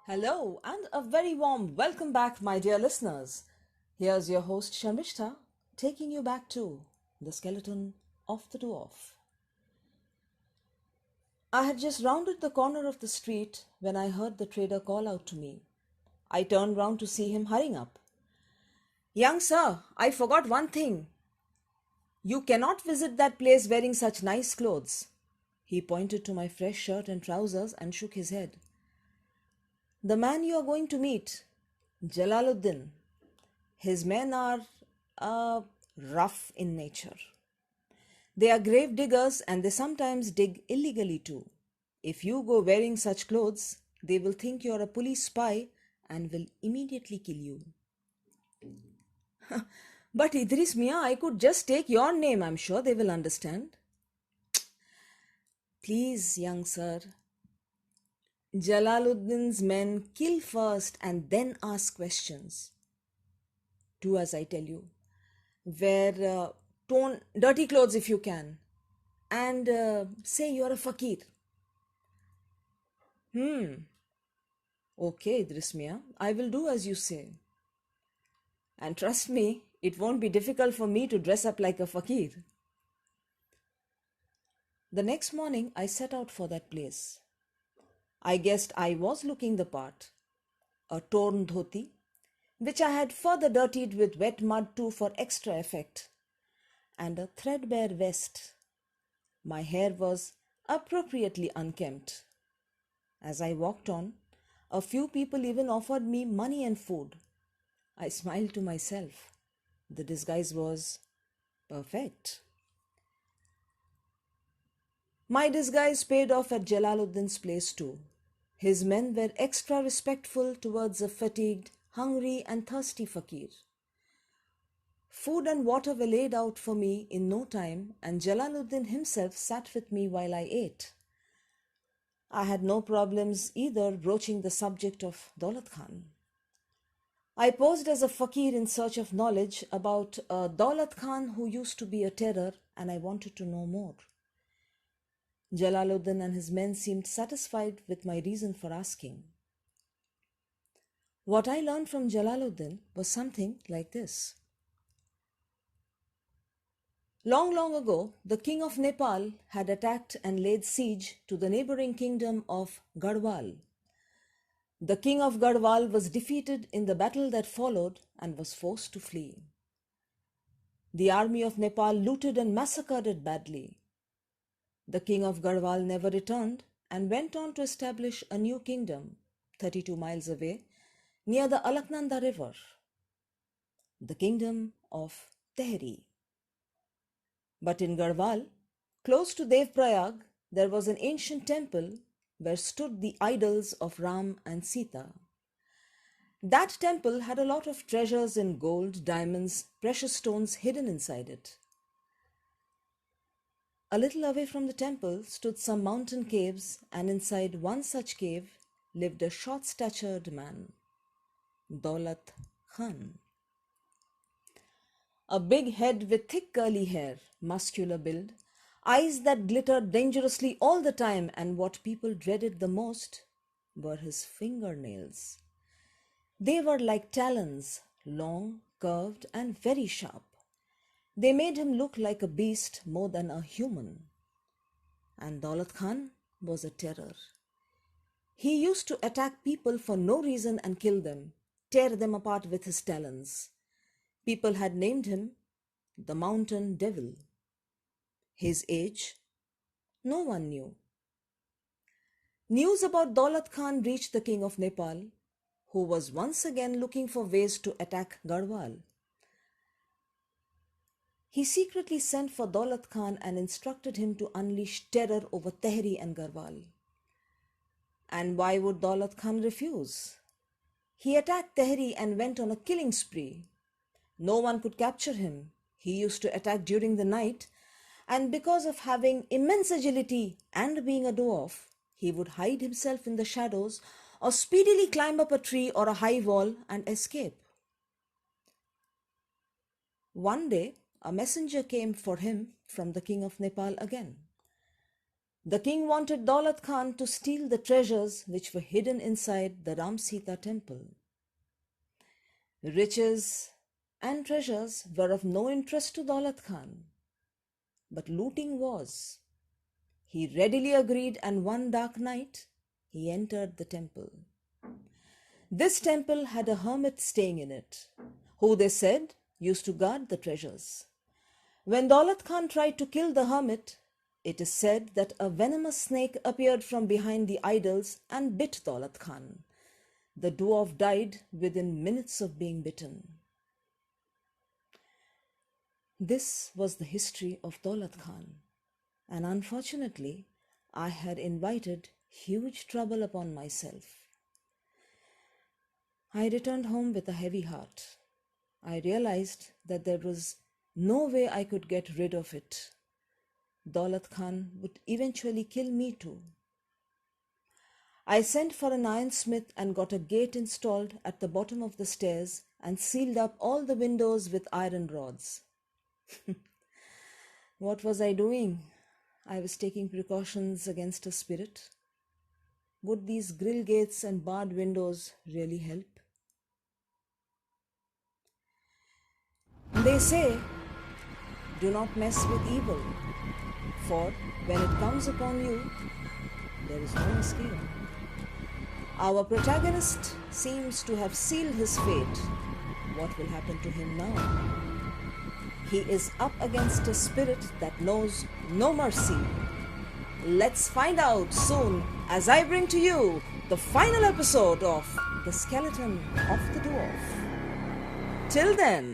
Hello and a very warm welcome back, my dear listeners. Here's your host Sharmishta taking you back to the skeleton of the dwarf. I had just rounded the corner of the street when I heard the trader call out to me. I turned round to see him hurrying up. Young sir, I forgot one thing. You cannot visit that place wearing such nice clothes. He pointed to my fresh shirt and trousers and shook his head. The man you are going to meet, Jalaluddin. His men are rough in nature. They are grave diggers and they sometimes dig illegally too. If you go wearing such clothes, they will think you are a police spy and will immediately kill you. But Idris Mia, I could just take your name, I'm sure they will understand. Please, young sir. Jalaluddin's men kill first and then ask questions. Do as I tell you. Wear torn, dirty clothes if you can, and say you're a fakir. Okay, Idris Mia, I will do as you say. And trust me, it won't be difficult for me to dress up like a fakir. The next morning, I set out for that place. I guessed I was looking the part. A torn dhoti, which I had further dirtied with wet mud too for extra effect, and a threadbare vest. My hair was appropriately unkempt. As I walked on, a few people even offered me money and food. I smiled to myself. The disguise was perfect. My disguise paid off at Jalaluddin's place too. His men were extra respectful towards a fatigued, hungry, and thirsty fakir. Food and water were laid out for me in no time, and Jalaluddin himself sat with me while I ate. I had no problems either broaching the subject of Daulat Khan. I posed as a fakir in search of knowledge about a Daulat Khan who used to be a terror, and I wanted to know more. Jalaluddin and his men seemed satisfied with my reason for asking. What I learned from Jalaluddin was something like this. Long, long ago, the king of Nepal had attacked and laid siege to the neighboring kingdom of Garhwal. The king of Garhwal was defeated in the battle that followed and was forced to flee. The army of Nepal looted and massacred it badly. The king of Garhwal never returned and went on to establish a new kingdom 32 miles away near the Alaknanda river, the kingdom of Tehri. But in Garhwal, close to Devprayag, there was an ancient temple where stood the idols of Ram and Sita. That temple had a lot of treasures in gold, diamonds, precious stones hidden inside it. A little away from the temple stood some mountain caves, and inside one such cave lived a short-statured man, Daulat Khan. A big head with thick curly hair, muscular build, eyes that glittered dangerously all the time, and what people dreaded the most were his fingernails. They were like talons, long, curved, and very sharp. They made him look like a beast more than a human. And Daulat Khan was a terror. He used to attack people for no reason and kill them, tear them apart with his talons. People had named him the Mountain Devil. His age, no one knew. News about Daulat Khan reached the king of Nepal, who was once again looking for ways to attack Garhwal. He secretly sent for Daulat Khan and instructed him to unleash terror over Tehri and Garhwal. And why would Daulat Khan refuse? He attacked Tehri and went on a killing spree. No one could capture him. He used to attack during the night, and because of having immense agility and being a dwarf, he would hide himself in the shadows or speedily climb up a tree or a high wall and escape. One day, a messenger came for him from the king of Nepal again. The king wanted Daulat Khan to steal the treasures which were hidden inside the Ram Sita temple. Riches and treasures were of no interest to Daulat Khan, but looting was. He readily agreed, and one dark night he entered the temple. This temple had a hermit staying in it, who they said used to guard the treasures. When Daulat Khan tried to kill the hermit, it is said that a venomous snake appeared from behind the idols and bit Daulat Khan. The dwarf died within minutes of being bitten. This was the history of Daulat Khan, and unfortunately, I had invited huge trouble upon myself. I returned home with a heavy heart. I realized that there was no way I could get rid of it. Daulat Khan would eventually kill me too. I sent for an ironsmith and got a gate installed at the bottom of the stairs and sealed up all the windows with iron rods. What was I doing? I was taking precautions against a spirit. Would these grill gates and barred windows really help? They say, do not mess with evil, for when it comes upon you, there is no escape. Our protagonist seems to have sealed his fate. What will happen to him now? He is up against a spirit that knows no mercy. Let's find out soon as I bring to you the final episode of The Skeleton of the Dwarf. Till then,